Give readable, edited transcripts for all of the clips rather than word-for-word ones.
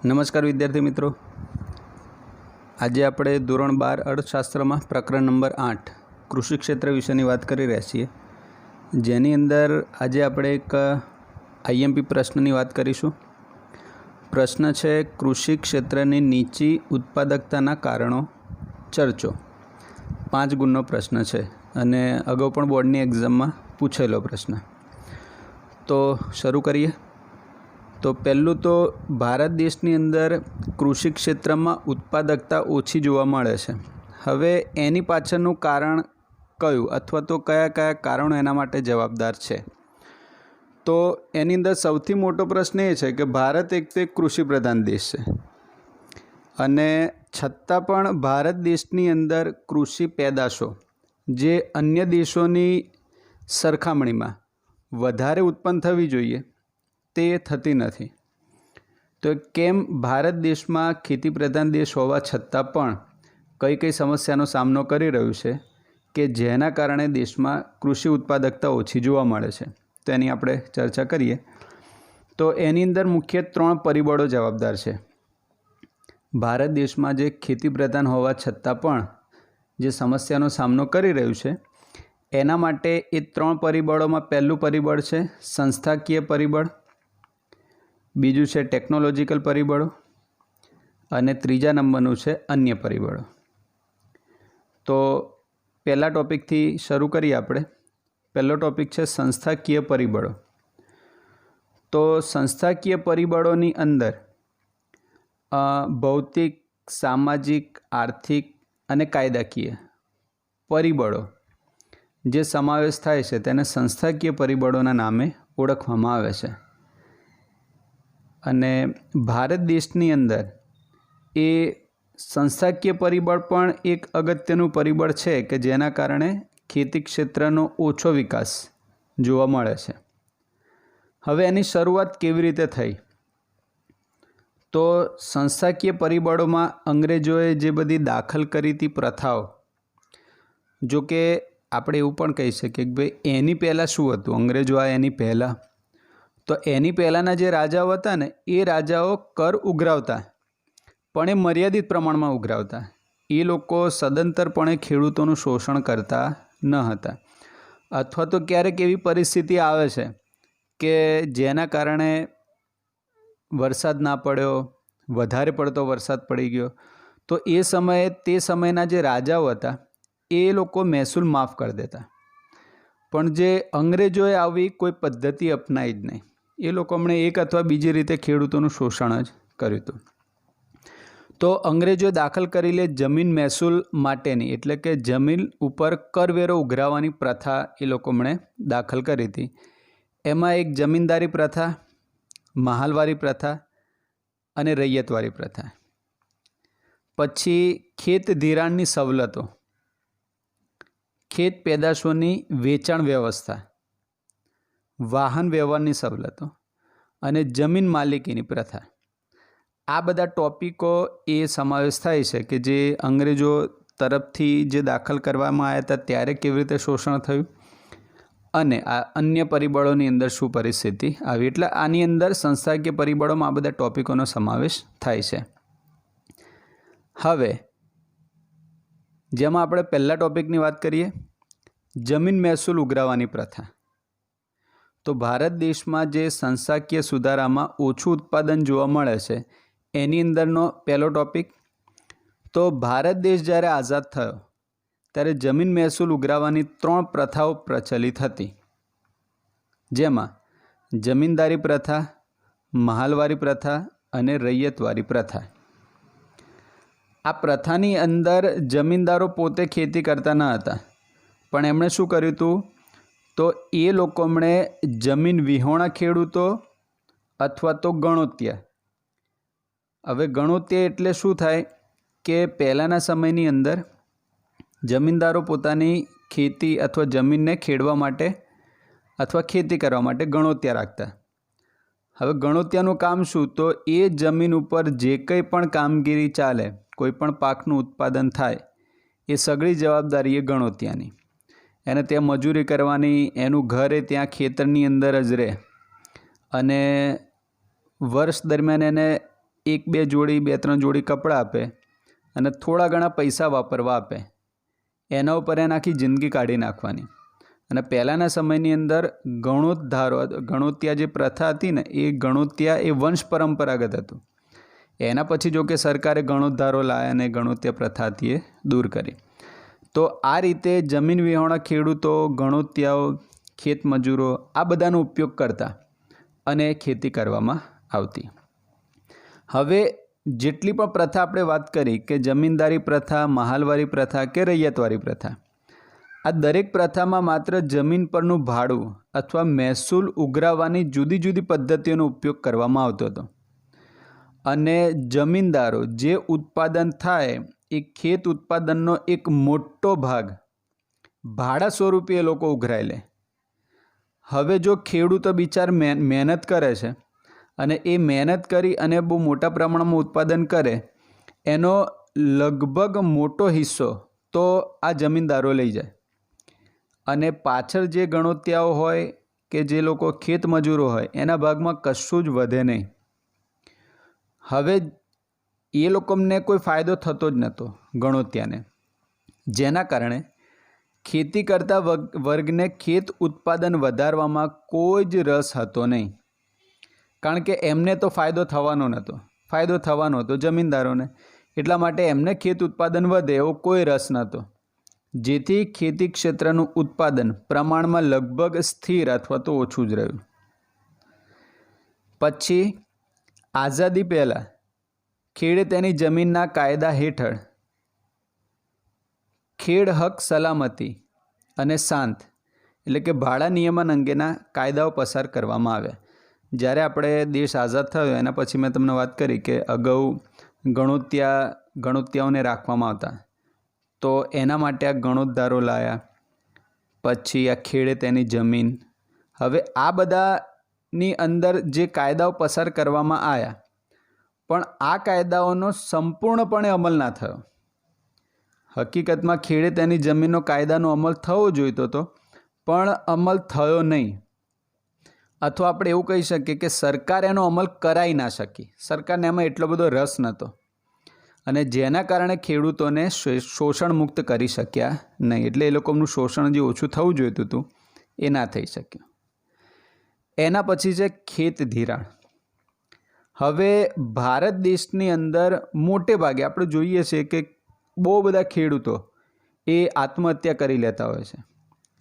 नमस्कार विद्यार्थी मित्रों, आज આપણે ધોરણ 12 અર્થશાસ્ત્રમાં પ્રકરણ નંબર 8 કૃષિ ક્ષેત્ર વિશેની વાત કરી રહ્યા છીએ, જેની અંદર આજે આપણે એક આઈએમપી પ્રશ્નની વાત કરીશું। પ્રશ્ન છે કૃષિ ક્ષેત્રની નીચી ઉત્પાદકતાના કારણો ચર્ચો। 5 ગુણનો પ્રશ્ન છે અને અગાઉ પણ બોર્ડની એક્ઝામમાં પૂછેલો પ્રશ્ન। તો શરૂ કરીએ। तो पहलू तो भारत देशनी अंदर कृषि क्षेत्र में उत्पादकता ओछी जोवा मळे छे। हवे एनी पाछळनुं कारण कयुं अथवा तो कया कया कारणों एना माटे जवाबदार छे? तो एनी अंदर सौथी मोटो प्रश्न ए छे के भारत एक तो कृषि प्रधान देश छे अने छतां पण भारत देशनी अंदर कृषि पेदाशो जे अन्य देशोनी सरखामणीमां वधारे उत्पन्न थवी जोईए ते थती नहीं। तो केम भारत देश में खेती प्रधान देश होवा छतां पण कई कई समस्यानो सामनो करी रह्युं छे कि जेना कारणे देश में कृषि उत्पादकता ओछी जोवा मळे छे। तो एनी आपणे चर्चा करीए। तो एनी अंदर मुख्य 3 परिबळो जवाबदार छे। भारत देश में जे खेती प्रधान होवा छतां पण जे समस्यानो सामनो करी रह्युं छे एना माटे ए 3 परिबळोमां पहेલું परिबळ छे संस्थाकीय परिबळ, बीजू है टेक्नोलॉजिकल परिबळो अने त्रीजा नंबरनुं छे अन्य परिबळो। तो पहला टॉपिक थी शुरू करिए आपणे। पहलो टॉपिक है संस्थाकीय परिबळो। तो संस्थाकीय परिबळोनी अंदर भौतिक, सामाजिक, आर्थिक अने कायदाकीय परिबळो जे समावेश थाय छे तेने संस्थाकीय परिबळोना नामे ओळखवामां आवे छे। अने भारत देशनी अंदर ए संस्थाकीय परिबळ पण एक अगत्यनुं परिबळ छे कि जेना कारणे खेती क्षेत्रनो ओछो विकास जोवा मळे छे। हवे एनी शरूआत केवी रीते थई? तो संस्थाकीय परिबळोमां अंग्रेजोए जे बधी दाखल करी थी प्रथाओ, जो कि आपणे एवुं पण कही शकीए कि भाई एनी पहेला शुं हतुं, अंग्रेजो आ एनी पहेला। तो एनी पहेलाना जे राजाओ हता ने ए राजाओ कर उघरावता पण ए मर्यादित प्रमाण में उघरावता। ए लोको सदंतरपणे खेडूतोनुं शोषण करता न हता। अथवा तो क्यारेक एवी परिस्थिति आवे छे के जेना कारणे वरसाद ना पड्यो, वधारे पड़तो वरसाद पड़ी गयो, तो ए समये ते समयना जे राजाओ हता ए लोको महसूल माफ कर देता। पण जे अंग्रेजोए आवी कोई पद्धति अपनाई ज नहीं। ए लोको हमणे एक अथवा बीजी रीते खेडूतोनुं शोषण ज कर्युं हतुं। तो अंग्रेजोए दाखल करेली जमीन महसूल माटेनी एटले के जमीन उपर करवेरो उघराववानी प्रथा ए लोको हमणे दाखल करी हती। एमां एक जमीनदारी प्रथा, महालवारी प्रथा अने रैयतवारी प्रथा। पछी खेत धिराणनी सवलतो, खेत पेदाशोनी वेचाण व्यवस्था, वाहन व्यवहारनी सवलतो अने जमीन मालिकीनी प्रथा। आ बधा टॉपिको ए समावेश थाय छे कि जे अंग्रेजो तरफथी जे दाखल करवामां आव्या हता त्यारे केवी रीते शोषण थयुं अने आ अन्य परिबळोनी अंदर शुं परिस्थिति आवी। एटले आनी अंदर संस्थाकीय परिबळोमां आ बधा टॉपिकोनो समावेश थाय छे। हवे जेमां आपणे पहेला टॉपिकनी वात करीए, जमीन महसूल उघराववानी प्रथा। तो भारत देश में जे संस्थाकीय सुधारा में ओछुं उत्पादन जोवा मळे छे एनी अंदरनो पहलो टॉपिक। तो भारत देश ज्यारे आज़ाद थयो त्यारे जमीन महसूल उघराववानी 3 प्रथाओ प्रचलित हती, जेमां जमीनदारी प्रथा, महालवारी प्रथा अने रैयतवारी प्रथा। आ प्रथानी अंदर जमीनदारो पोते खेती करता न हता पण एमणे शुं कर्युं हतुं तो ए लोको हमणे जमीन विहोणा खेडूतो अथवा तो गणोत्या। हवे गणोत्या एटले शुं थाय के पहेलाना समयनी अंदर जमीनदारो पोतानी खेती अथवा जमीनने खेडवा माटे अथवा खेती करवा माटे गणोत्या राखता। हवे गणोत्यानुं काम शुं तो ए जमीन उपर जे कंई पण कामगीरी चाले, कोईपण पाकनुं उत्पादन थाय ए सगळी जवाबदारी ए गणोत्यानी। एने त्यां मजूरी करवानी, एनुं घर ए त्यां खेतरनी अंदर ज रहे अने वर्ष दरमियान एने એક બે જોડી 2-3 જોડી કપડાં આપે અને થોડા ઘણા પૈસા વાપરવા આપે, એના ઉપર એને આખી જિંદગી કાઢી નાખવાની. અને પહેલાંના સમયની અંદર ગણોત્યા જે પ્રથા હતી ને, એ ગણોત્યા એ વંશ પરંપરાગત હતું. એના પછી જો કે સરકારે ગણોદ્ધારો લાવ્યા અને ગણોત્યા પ્રથા હતી એ દૂર કરી. તો આ રીતે જમીન વિહોણા ખેડૂતો, ગણોત્યાઓ, ખેતમજૂરો આ બધાનો ઉપયોગ કરતા અને ખેતી કરવામાં આવતી. હવે જેટલી પણ પ્રથા આપણે વાત કરી કે જમીનદારી પ્રથા, મહાલવારી પ્રથા કે રૈયતવારી પ્રથા, આ દરેક પ્રથામાં માત્ર જમીન પરનું ભાડું અથવા મહેસૂલ ઉઘરાવવાની જુદી જુદી પદ્ધતિઓનો ઉપયોગ કરવામાં આવતો હતો. અને જમીનદારો જે ઉત્પાદન થાય એ ખેત ઉત્પાદનનો એક મોટો ભાગ ભાડા સ્વરૂપે એ લોકો ઉઘરાઈ લે. હવે જો ખેડૂતો બિચાર મહેનત કરે છે અને એ મહેનત કરી અને બહુ મોટા પ્રમાણમાં ઉત્પાદન કરે, એનો લગભગ મોટો હિસ્સો તો આ જમીનદારો લઈ જાય. અને પાછળ જે ગણોત્યાઓ હોય કે જે લોકો ખેત મજૂરો હોય એના ભાગમાં કશું જ વધે નહીં. હવે એ લોકોને કોઈ ફાયદો થતો જ નહોતો ગણોત્યાને, જેના કારણે ખેતી કરતા વર્ગને ખેત ઉત્પાદન વધારવામાં કોઈ જ રસ હતો નહીં. કારણ કે એમને તો ફાયદો થવાનો નહોતો, ફાયદો થવાનો હતો જમીનદારોને, એટલા માટે એમને ખેત ઉત્પાદન વધે એવો કોઈ રસ નહોતો. જેથી ખેતી ક્ષેત્રનું ઉત્પાદન પ્રમાણમાં લગભગ સ્થિર અથવા તો ઓછું જ રહ્યું. પછી આઝાદી પહેલાં ખેડે તેની જમીનના કાયદા હેઠળ ખેડ હક સલામતી અને શાંત એટલે કે ભાડા નિયમન અંગેના કાયદાઓ પસાર કરવામાં આવ્યા. જ્યારે આપણે દેશ આઝાદ થયો એના પછી મેં તમને વાત કરી કે અગાઉ ગણોત્યાઓને રાખવામાં આવતા, તો એના માટે આ ગણોદ્ધારો લાયા. પછી આ ખેડે તેની જમીન. હવે આ બધાની અંદર જે કાયદાઓ પસાર કરવામાં આવ્યા, પણ આ કાયદાઓનો સંપૂર્ણપણે અમલ ના થયો. હકીકતમાં ખેડે તેની જમીનનો કાયદાનો અમલ થવો જોઈતો હતો, પણ અમલ થયો નહીં. અથવા આપણે એવું કહી શકીએ કે સરકાર એનો અમલ કરાવી ના શકી. સરકારને એમાં એટલો બધો રસ નહોતો અને જેના કારણે ખેડૂતોને શોષણ મુક્ત કરી શક્યા નહીં. એટલે એ લોકોનું શોષણ જે ઓછું થવું જોઈતું હતું એ ના થઈ શક્યું. એના પછી છે ખેત ધિરાણ. હવે ભારત દેશની અંદર મોટે ભાગે આપણે જોઈએ છીએ કે બહુ બધા ખેડૂતો એ આત્મહત્યા કરી લેતા હોય છે,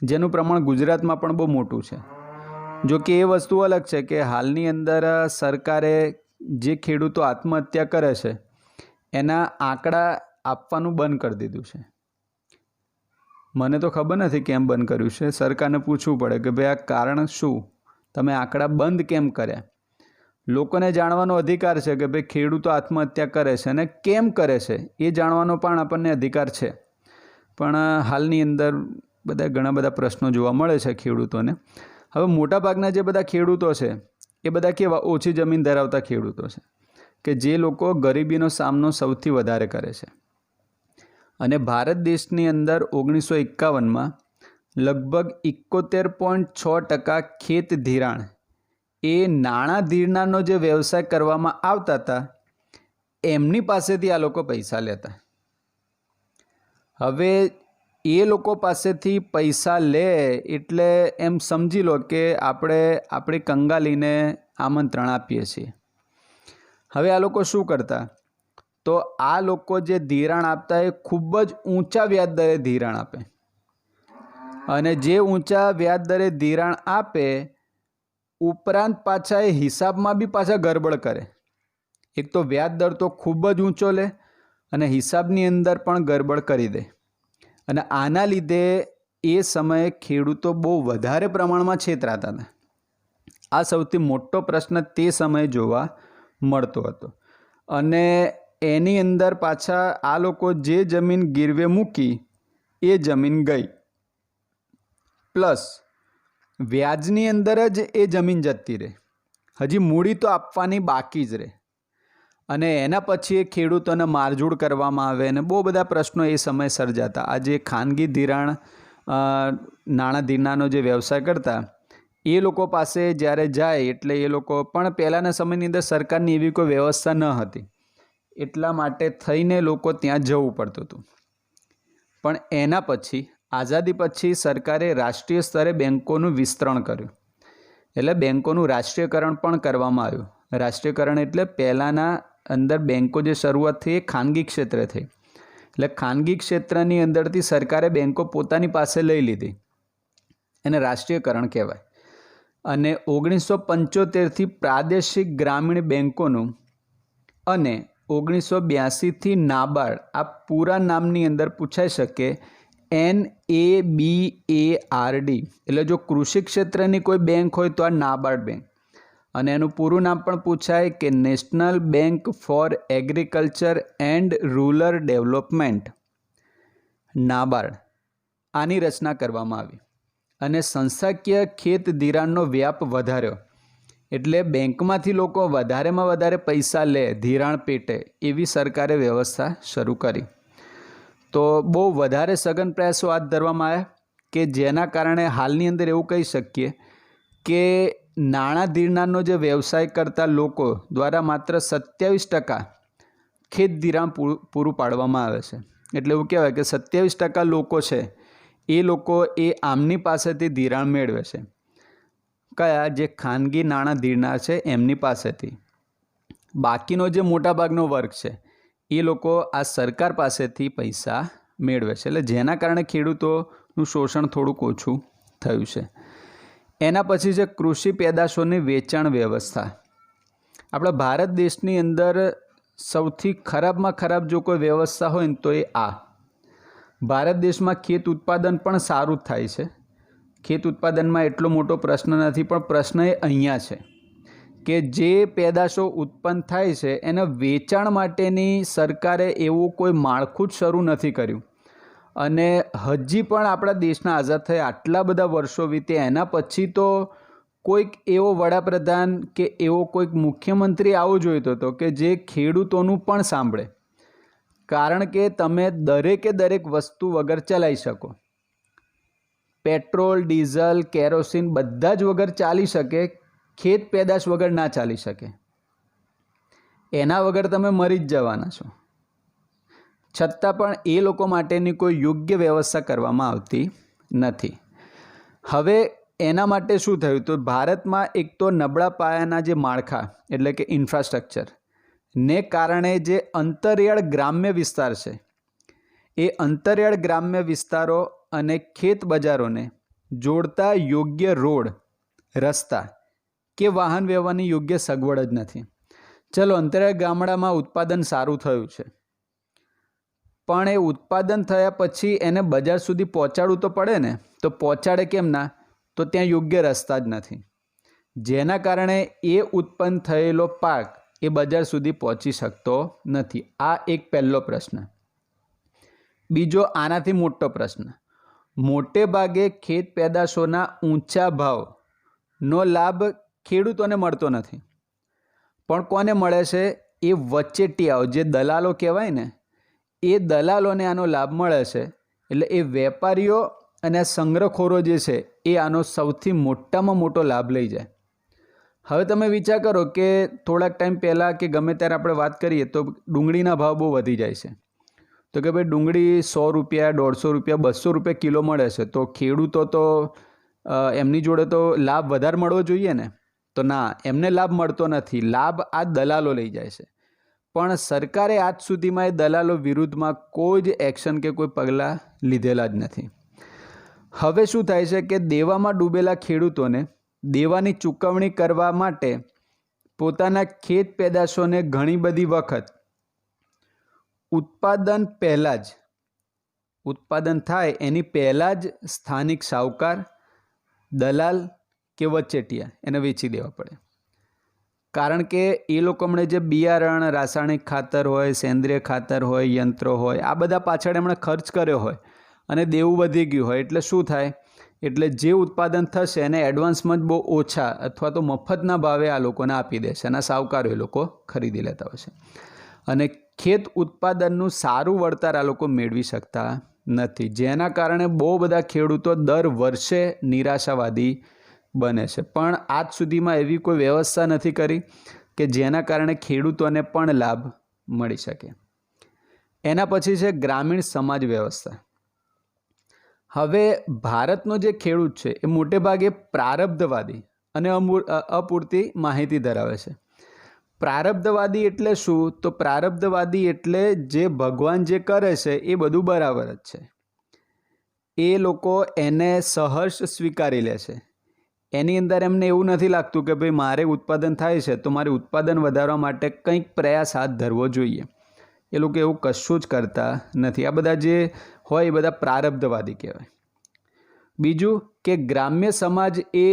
જેનું પ્રમાણ ગુજરાતમાં પણ બહુ મોટું છે. જો કે એ વસ્તુ અલગ છે કે હાલની અંદર સરકારે જે ખેડૂતો આત્મહત્યા કરે છે એના આંકડા આપવાનું બંધ કરી દીધું છે. મને તો ખબર નથી કેમ બંધ કર્યું છે. સરકારને પૂછવું પડે કે ભાઈ આ કારણ શું, તમે આંકડા બંધ કેમ કર્યા? લોકોને જાણવાનો અધિકાર છે કે ભાઈ ખેડૂતો આત્મહત્યા કરે છે અને કેમ કરે છે એ જાણવાનો પણ આપણને અધિકાર છે. પણ હાલની અંદર ઘણા બધા પ્રશ્નો જોવા મળે છે ખેડૂતોને. હવે મોટાભાગના જે બધા ખેડૂતો છે એ બધા કેવા ઓછી જમીન ધરાવતા ખેડૂતો છે કે જે લોકો ગરીબીનો સામનો સૌથી વધારે કરે છે. અને ભારત દેશની અંદર 1951માં લગભગ 71.6% ખેત ધિરાણ એ નાણાં ધિરાણનો જે વ્યવસાય કરવામાં આવતા હતા એમની પાસેથી આ લોકો પૈસા લેતા. હવે એ લોકો પાસેથી પૈસા લે એટલે એમ સમજી લો કે આપણે આપણી કંગાલીને આમંત્રણ આપીએ છીએ. હવે આ લોકો શું કરતા? તો આ લોકો જે ધિરાણ આપતા એ ખૂબ જ ઊંચા વ્યાજ દરે ધિરાણ આપે. અને જે ઊંચા વ્યાજ દરે ધિરાણ આપે ઉપરાંત પાછા એ હિસાબમાં બી પાછા ગરબડ કરે. એક તો વ્યાજ દર તો ખૂબ જ ઊંચો લે અને હિસાબની અંદર પણ ગરબડ કરી દે. અને આના લીધે એ સમયે ખેડૂતો બહુ વધારે પ્રમાણમાં છેતરાતા હતા. આ સૌથી મોટો પ્રશ્ન તે સમયે જોવા મળતો હતો. અને એની અંદર પાછા આ લોકો જે જમીન ગીરવે મૂકી એ જમીન ગઈ, પ્લસ વ્યાજની અંદર જ એ જમીન જતી રહે. હજી મૂડી તો આપવાની બાકી જ રહે. અને એના પછી એ ખેડૂતોને મારઝૂડ કરવામાં આવે અને બહુ બધા પ્રશ્નો એ સમયે સર્જાતા. આ જે ખાનગી ધિરાણ નાણાં ધિરાણનો જે વ્યવસાય કરતા એ લોકો પાસે જ્યારે જાય એટલે એ લોકો પણ પહેલાંના સમયની અંદર સરકારની એવી કોઈ વ્યવસ્થા ન હતી, એટલા માટે થઈને લોકો ત્યાં જવું પડતું હતું. પણ એના પછી આઝાદી પછી સરકારે રાષ્ટ્રીય સ્તરે બેન્કોનું વિસ્તરણ કર્યું, એટલે બેન્કોનું રાષ્ટ્રીયકરણ પણ કરવામાં આવ્યું. રાષ્ટ્રીયકરણ એટલે પહેલાંના અંદર બેન્કો જે શરૂઆત થઈ એ ખાનગી ક્ષેત્રે થઈ, એટલે ખાનગી ક્ષેત્રની અંદરથી સરકારે બેન્કો પોતાની પાસે લઈ લીધી, એને રાષ્ટ્રીયકરણ કહેવાય. અને 1975થી પ્રાદેશિક ગ્રામીણ બેન્કોનું અને 1982થી નાબાર્ડ, આ પૂરા નામની અંદર પૂછાઈ શકે NABARD, એટલે જો કૃષિ ક્ષેત્રની કોઈ બેંક હોય તો આ નાબાર્ડ બેંક, અને એનું પૂરું નામ પણ પૂછાય કે national bank four agriculture and rural development, NABARD. આની રચના કરવામાં આવી અને સંસ્થાકીય ખેત ધિરાણનો વ્યાપ વધાર્યો, એટલે બેંકમાંથી લોકો વધારેમાં વધારે પૈસા લે ધિરાણ પેટે, એવી સરકારે વ્યવસ્થા શરૂ કરી. તો બહુ વધારે સઘન પ્રયાસો હાથ ધરવામાં આવ્યા કે જેના કારણે હાલની અંદર એવું કહી શકીએ કે નાણાં ધિરાણનો જે વ્યવસાય કરતા લોકો દ્વારા માત્ર 27% ખેત ધિરાણ પૂરું પાડવામાં આવે છે. એટલે એવું કહેવાય કે 27% લોકો છે એ લોકો એ આમની પાસેથી ધિરાણ મેળવે છે. કયા? જે ખાનગી નાણાં ધિરનાર છે એમની પાસેથી. બાકીનો જે મોટાભાગનો વર્ગ છે એ લોકો આ સરકાર પાસેથી પૈસા મેળવે છે, એટલે જેના કારણે ખેડૂતોનું શોષણ થોડુંક ઓછું થયું છે. એના પછી છે કૃષિ પેદાશોની વેચાણ વ્યવસ્થા. આપણા ભારત દેશની અંદર સૌથી ખરાબમાં ખરાબ જો કોઈ વ્યવસ્થા હોય ને તો એ આ. ભારત દેશમાં ખેત ઉત્પાદન પણ સારું જ થાય છે, ખેત ઉત્પાદનમાં એટલો મોટો પ્રશ્ન નથી, પણ પ્રશ્ન એ અહીંયા છે કે જે પેદાશો ઉત્પન્ન થાય છે એના વેચાણ માટેની સરકારે એવું કોઈ માળખું જ શરૂ નથી કર્યું. અને હજી પણ આપણા દેશના આઝાદ થયા આટલા બધા વર્ષો વીત્યા એના પછી તો કોઈક એવો વડાપ્રધાન કે એવો કોઈક મુખ્યમંત્રી આવો જોઈતો હતો કે જે ખેડૂતોનું પણ સાંભળે. કારણ કે તમે દરેકે દરેક વસ્તુ વગર ચલાવી શકો, પેટ્રોલ, ડીઝલ, કેરોસીન બધા જ વગર ચાલી શકે, ખેત પેદાશ વગર ના ચાલી શકે. એના વગર તમે મરી જ જવાના છો. છતાં પણ એ લોકો માટેની કોઈ યોગ્ય વ્યવસ્થા કરવામાં આવતી નથી. હવે એના માટે શું થયું? તો ભારતમાં એક તો નબળા પાયાના જે માળખા એટલે કે ઇન્ફ્રાસ્ટ્રક્ચર ને કારણે જે અંતરિયાળ ગ્રામ્ય વિસ્તાર છે એ અંતરિયાળ ગ્રામ્ય વિસ્તારો અને ખેત બજારોને જોડતા યોગ્ય રોડ, રસ્તા કે વાહન વ્યવહારની યોગ્ય સગવડ જ નથી. ચલો, અંતરિયાળ ગામડામાં ઉત્પાદન સારું થયું છે, પણ એ ઉત્પાદન થયા પછી એને બજાર સુધી પહોંચાડવું તો પડે ને, તો પહોંચાડે કેમ ના? તો ત્યાં યોગ્ય રસ્તા જ નથી, જેના કારણે એ ઉત્પન્ન થયેલો પાક એ બજાર સુધી પહોંચી શકતો નથી. આ એક પહેલો પ્રશ્ન. બીજો આનાથી મોટો પ્રશ્ન, મોટે ભાગે ખેત પેદાશોના ઊંચા ભાવનો લાભ ખેડૂતોને મળતો નથી, પણ કોને મળે છે? એ વચેટિયાઓ, જે દલાલો કહેવાય ને, એ દલાલોને આનો લાભ મળે છે. એટલે એ વેપારીઓ અને સંગ્રહખોરો જે છે એ આનો સૌથી મોટામાં મોટો લાભ લઈ જાય. હવે તમે વિચાર કરો કે થોડાક ટાઈમ પહેલાં કે ગમે ત્યારે આપણે વાત કરીએ તો ડુંગળીના ભાવ બહુ વધી જાય છે. તો કે ભાઈ ડુંગળી 100 રૂપિયા, 150 રૂપિયા, 200 રૂપિયા કિલો મળે છે, તો ખેડૂતો તો એમની જોડે તો લાભ વધારે મળવો જોઈએ ને, તો ના, એમને લાભ મળતો નથી, લાભ આ દલાલો લઈ જાય છે. પણ સરકારે આજ સુધીમાં એ દલાલો વિરુદ્ધમાં કોઈ જ એક્શન કે કોઈ પગલાં લીધેલા જ નથી. હવે શું થાય છે કે દેવામાં ડૂબેલા ખેડૂતોને દેવાની ચૂકવણી કરવા માટે પોતાના ખેત પેદાશોને ઘણી બધી વખત ઉત્પાદન પહેલાં જ, ઉત્પાદન થાય એની પહેલાં જ સ્થાનિક શાહુકાર, દલાલ કે વચેટિયા એને વેચી દેવા પડે. કારણ કે એ લોકો એમણે જે બિયારણ, રાસાયણિક ખાતર હોય, સેન્દ્રિય ખાતર હોય, યંત્રો હોય, આ બધા પાછળ એમણે ખર્ચ કર્યો હોય અને દેવું વધી ગયું હોય, એટલે શું થાય? એટલે જે ઉત્પાદન થશે એને એડવાન્સમાં જ બહુ ઓછા અથવા તો મફતના ભાવે આ લોકોને આપી દેશે અને સાવકારો એ લોકો ખરીદી લેતા હોય છે. અને ખેત ઉત્પાદનનું સારું વળતર આ લોકો મેળવી શકતા નથી, જેના કારણે બહુ બધા ખેડૂતો દર વર્ષે નિરાશાવાદી બને છે, પણ આજ સુધીમાં એવી કોઈ વ્યવસ્થા નથી કરી કે જેના કારણે ખેડૂતોને પણ લાભ મળી શકે. એના પછી છે ગ્રામીણ સમાજ વ્યવસ્થા. હવે ભારતનો જે ખેડૂત છે એ મોટે ભાગે પ્રારબ્ધવાદી અને અપૂરતી માહિતી ધરાવે છે. પ્રારબ્ધવાદી એટલે શું? તો પ્રારબ્ધવાદી એટલે જે ભગવાન જે કરે છે એ બધું બરાબર જ છે. એ લોકો એને સહર્ષ સ્વીકારી લે છે. એની અંદર એમને એવું નથી લાગતું કે ભાઈ મારે ઉત્પાદન થાય છે તો મારે ઉત્પાદન વધારવા માટે કંઈક પ્રયાસ હાથ ધરવો જોઈએ. એ લોકો એવું કશું જ કરતા નથી. આ બધા જે હોય એ બધા પ્રારબ્ધવાદી કહેવાય. બીજું કે ગ્રામ્ય સમાજ એ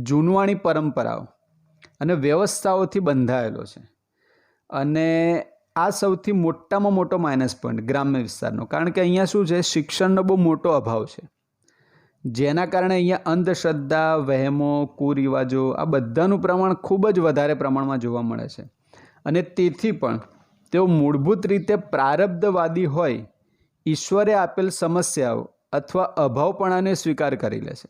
જૂનવાણી પરંપરાઓ અને વ્યવસ્થાઓથી બંધાયેલો છે, અને આ સૌથી મોટામાં મોટો માઇનસ પોઈન્ટ ગ્રામ્ય વિસ્તારનો, કારણ કે અહીંયા શું છે, શિક્ષણનો બહુ મોટો અભાવ છે, જેના કારણે અહીંયા અંધશ્રદ્ધા, વહેમો, કુરિવાજો આ બધાનું પ્રમાણ ખૂબ જ વધારે પ્રમાણમાં જોવા મળે છે. અને તેથી પણ તેઓ મૂળભૂત રીતે પ્રારબ્ધવાદી હોય ઈશ્વરે આપેલ સમસ્યાઓ અથવા અભાવપણાને સ્વીકાર કરી લે છે.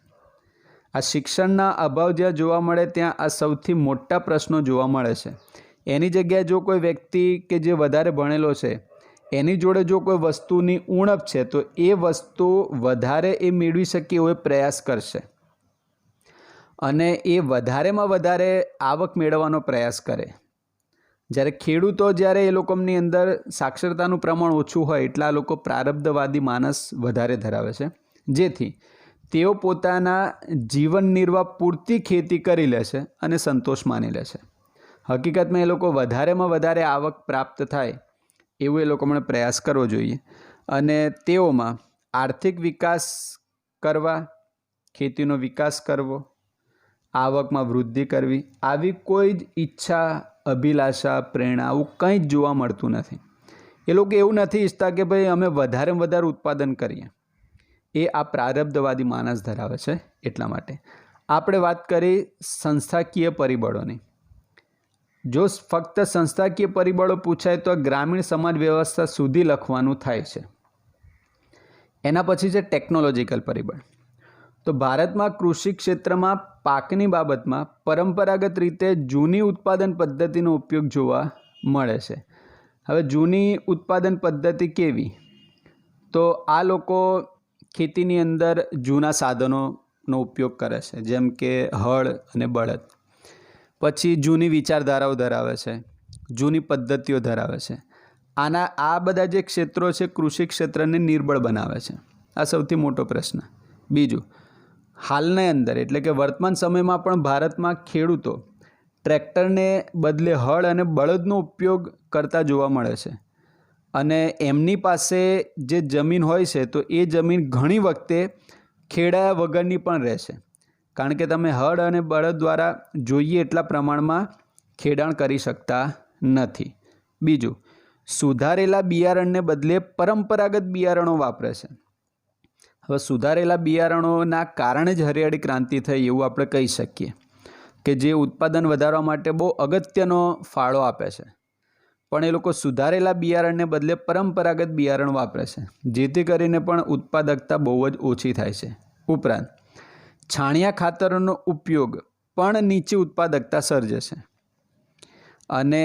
આ શિક્ષણના અભાવ જ્યાં જોવા મળે ત્યાં આ સૌથી મોટા પ્રશ્નો જોવા મળે છે. એની જગ્યાએ જો કોઈ વ્યક્તિ કે જે વધારે ભણેલો છે એની જોડે જો કોઈ વસ્તુની ઉણપ છે તો એ વસ્તુ વધારે એ મેળવી શકે એવો પ્રયાસ કરશે, અને એ વધારેમાં વધારે આવક મેળવવાનો પ્રયાસ કરે. જ્યારે ખેડૂતો જ્યારે એ લોકોની અંદર સાક્ષરતાનું પ્રમાણ ઓછું હોય એટલા લોકો પ્રારબ્ધવાદી માનસ વધારે ધરાવે છે, જેથી તેઓ પોતાના જીવન નિર્વાહ પૂરતી ખેતી કરી લે છે અને સંતોષ માની લે છે. હકીકતમાં એ લોકો વધારેમાં વધારે આવક પ્રાપ્ત થાય એવું એ લોકોને પ્રયાસ કરવો જોઈએ, અને તેઓમાં આર્થિક વિકાસ કરવા, ખેતીનો વિકાસ કરવો, આવકમાં વૃદ્ધિ કરવી આવી કોઈ જ ઈચ્છા, અભિલાષા, પ્રેરણા આવું કંઈ જ જોવા મળતું નથી. એ લોકો એવું નથી ઈચ્છતા કે ભાઈ અમે વધારેમાં વધારે ઉત્પાદન કરીએ. એ આ પ્રારબ્ધવાદી માનસ ધરાવે છે. એટલા માટે આપણે વાત કરી સંસ્થાકીય પરિબળોની. જો ફક્ત સંસ્થાકીય પરિબળો પૂછાય તો ગ્રામીણ સમાજ વ્યવસ્થા સુધી લખવાનું થાય છે. એના પછી છે ટેકનોલોજીકલ પરિબળ. તો ભારતમાં કૃષિ ક્ષેત્રમાં પાકની બાબતમાં પરંપરાગત રીતે જૂની ઉત્પાદન પદ્ધતિનો ઉપયોગ જોવા મળે છે. હવે જૂની ઉત્પાદન પદ્ધતિ કેવી? તો આ લોકો ખેતીની અંદર જૂના સાધનોનો ઉપયોગ કરે છે, જેમ કે હળ અને બળદ. પછી જૂની વિચારધારાઓ ધરાવે છે, જૂની પદ્ધતિઓ ધરાવે છે. આ બધા જે ક્ષેત્રો છે કૃષિ ક્ષેત્રને નિર્બળ બનાવે છે. આ સૌથી મોટો પ્રશ્ન. બીજું, હાલની અંદર એટલે કે વર્તમાન સમયમાં પણ ભારતમાં ખેડૂતો ટ્રેક્ટરને બદલે હળ અને બળદનો ઉપયોગ કરતા જોવા મળે છે, અને એમની પાસે જે જમીન હોય છે તો એ જમીન ઘણી વખતે ખેડાયા વગરની પણ રહેશે, કારણ કે તમે હળ અને બળદ દ્વારા જોઈએ એટલા પ્રમાણમાં ખેડાણ કરી શકતા નથી. બીજું, સુધારેલા બિયારણને બદલે પરંપરાગત બિયારણો વાપરે છે. હવે સુધારેલા બિયારણોના કારણે જ હરિયાળી ક્રાંતિ થઈ એવું આપણે કહી શકીએ, કે જે ઉત્પાદન વધારવા માટે બહુ અગત્યનો ફાળો આપે છે. પણ એ લોકો સુધારેલા બિયારણને બદલે પરંપરાગત બિયારણ વાપરે છે, જેથી કરીને પણ ઉત્પાદકતા બહુ જ ઓછી થાય છે. ઉપરાંત છાણિયા ખાતરોનો ઉપયોગ પણ નીચી ઉત્પાદકતા સર્જે છે, અને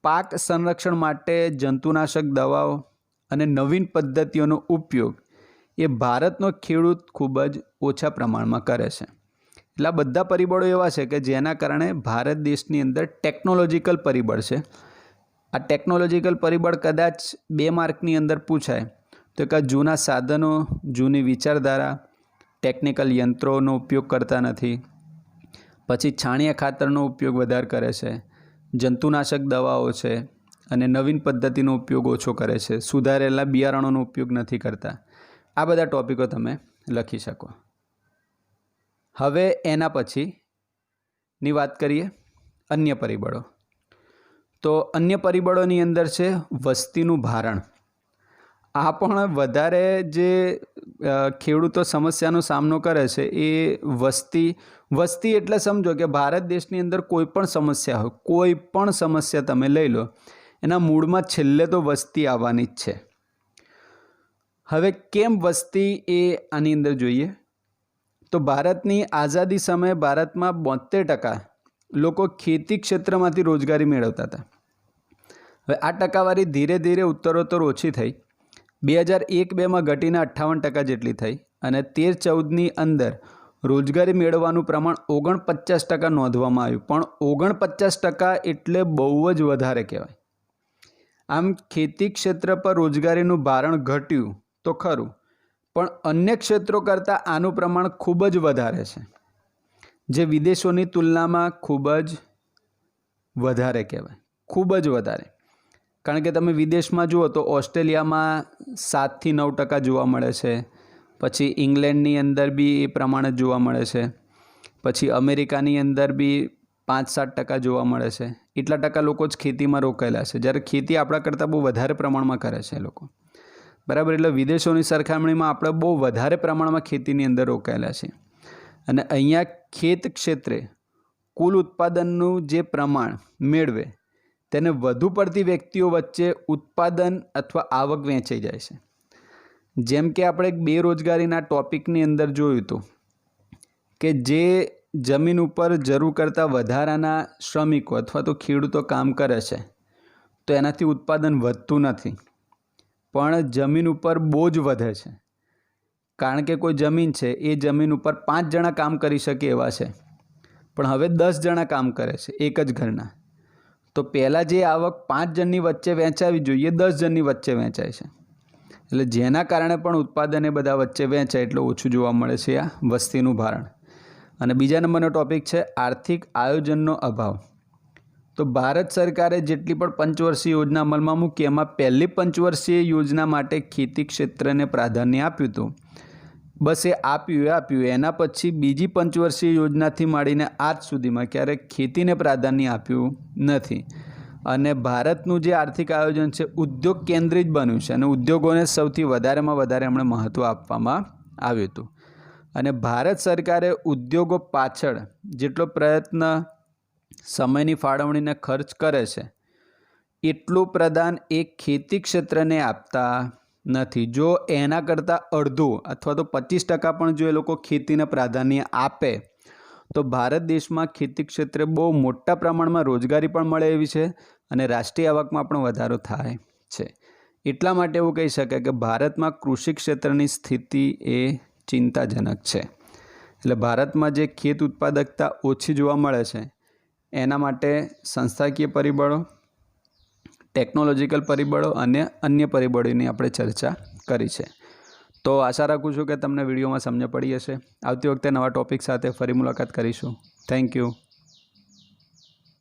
પાક સંરક્ષણ માટે જંતુનાશક દવાઓ અને નવીન પદ્ધતિઓનો ઉપયોગ એ ભારતનો ખેડૂત ખૂબ જ ઓછા પ્રમાણમાં કરે છે. એટલે આ બધા પરિબળો એવા છે કે જેના કારણે ભારત દેશની અંદર ટેકનોલોજીકલ પરિબળ છે. આ ટેકનોલોજીકલ પરિબળ કદાચ 2 માર્કની અંદર પૂછાય તો કે જૂના સાધનો, જૂની વિચારધારા, ટેકનિકલ યંત્રોનો ઉપયોગ કરતા નથી, પછી છાણિયા ખાતરનો ઉપયોગ વધારે કરે છે, જંતુનાશક દવાઓ છે, અને નવીન પદ્ધતિનો ઉપયોગ ઓછો કરે છે, સુધારેલા બિયારણોનો ઉપયોગ નથી કરતા. આ બધા ટૉપિકો તમે લખી શકો. હવે એના પછીની વાત કરીએ અન્ય પરિબળો. તો અન્ય પરિબળોની અંદર છે વસ્તીનું ભારણ. આ પણ વધારે જે ખેડૂતો સમસ્યાનો સામનો કરે છે એ વસ્તી એટલે સમજો કે ભારત દેશની અંદર કોઈ પણ સમસ્યા હોય, કોઈ પણ સમસ્યા તમે લઈ લો, એના મૂળમાં છેલ્લે તો વસ્તી આવવાની જ છે. હવે કેમ વસ્તી એ આની અંદર જોઈએ તો ભારતની આઝાદી સમયે ભારતમાં 72% લોકો ખેતી ક્ષેત્રમાંથી રોજગારી મેળવતા હતા. હવે આ ટકાવારી ધીરે ધીરે ઉત્તરોત્તર ઓછી થઈ. 2001-2માં ઘટીને 58% જેટલી થઈ અને 13-14ની અંદર રોજગારી મેળવવાનું પ્રમાણ 49% નોંધવામાં આવ્યું. પણ 49% એટલે બહુ જ વધારે કહેવાય. આમ ખેતી ક્ષેત્ર પર રોજગારીનું ભારણ ઘટ્યું તો ખરું, પણ અન્ય ક્ષેત્રો કરતાં આનું પ્રમાણ ખૂબ જ વધારે છે, જે વિદેશોની તુલનામાં ખૂબ જ વધારે કહેવાય. ખૂબ જ વધારે. કારણ કે તમે વિદેશમાં જુઓ તો ઓસ્ટ્રેલિયામાં 7-9% જોવા મળે છે. પછી ઇંગ્લેન્ડની અંદર બી એ પ્રમાણે જોવા મળે છે. પછી અમેરિકાની અંદર બી 5-7% જોવા મળે છે. એટલા ટકા લોકો જ ખેતીમાં રોકાયેલા છે, જ્યારે ખેતી આપણા કરતાં બહુ વધારે પ્રમાણમાં કરે છે એ લોકો. બરાબર. એટલે વિદેશોની સરખામણીમાં આપણે બહુ વધારે પ્રમાણમાં ખેતીની અંદર રોકાયેલા છે. અને અહીંયા ખેત ક્ષેત્રે કુલ ઉત્પાદનનું જે પ્રમાણ મેળવે તેને વધુ પડતી વ્યક્તિઓ વચ્ચે ઉત્પાદન અથવા આવક વહેંચાઈ જાય છે. જેમ કે આપણે બેરોજગારીના ટોપિકની અંદર જોયું હતું કે જે જમીન ઉપર જરૂર કરતાં વધારાના શ્રમિકો અથવા તો ખેડૂતો કામ કરે છે તો એનાથી ઉત્પાદન વધતું નથી, પણ જમીન ઉપર બોજ વધે છે. કારણ કે કોઈ જમીન છે, એ જમીન ઉપર 5 જણા કામ કરી શકે એવા છે, પણ હવે 10 જણા કામ કરે છે એક જ ઘરના. તો પહેલાં જે આવક 5 જણની વચ્ચે વહેંચાવી જોઈએ 10 જણની વચ્ચે વહેંચાય છે. એટલે જેના કારણે પણ ઉત્પાદન એ બધા વચ્ચે વહેંચાય એટલે ઓછું જોવા મળે છે આ વસ્તીનું ભારણ. અને બીજા નંબરનો ટૉપિક છે આર્થિક આયોજનનો અભાવ. તો ભારત સરકારે જેટલી પણ પંચવર્ષીય યોજના અમલમાં મૂકી એમાં પહેલી પંચવર્ષીય યોજના માટે ખેતી ક્ષેત્રને પ્રાધાન્ય આપ્યું હતું. બસ એ આપ્યું. એના પછી બીજી પંચવર્ષીય યોજનાથી માંડીને આજ સુધીમાં ક્યારેક ખેતીને પ્રાધાન્ય આપ્યું નથી. અને ભારતનું જે આર્થિક આયોજન છે ઉદ્યોગ કેન્દ્રિત બન્યું છે અને ઉદ્યોગોને સૌથી વધારેમાં વધારે એમણે મહત્ત્વ આપવામાં આવ્યું હતું. અને ભારત સરકારે ઉદ્યોગો પાછળ જેટલો પ્રયત્ન સમયની ફાળવણીને ખર્ચ કરે છે એટલું પ્રદાન એ ખેતી ક્ષેત્રને આપતા નથી. જો એના કરતાં અડધું અથવા તો 25% પણ જો એ લોકો ખેતીને પ્રાધાન્ય આપે તો ભારત દેશમાં ખેતી ક્ષેત્રે બહુ મોટા પ્રમાણમાં રોજગારી પણ મળે એવી છે અને રાષ્ટ્રીય આવકમાં પણ વધારો થાય છે. એટલા માટે એવું કહી શકાય કે ભારતમાં કૃષિ ક્ષેત્રની સ્થિતિ એ ચિંતાજનક છે. એટલે ભારતમાં જે ખેત ઉત્પાદકતા ઓછી જોવા મળે છે એના માટે સંસ્થાકીય પરિબળો, ટેકનોલોજીકલ પરિબળો અને અન્ય પરિબળોની આપણે ચર્ચા કરી છે. તો આશા રાખું છું કે તમને વિડીયોમાં સમજ પડી હશે. આવતી વખતે નવા ટૉપિક સાથે ફરી મુલાકાત કરીશું. Thank you.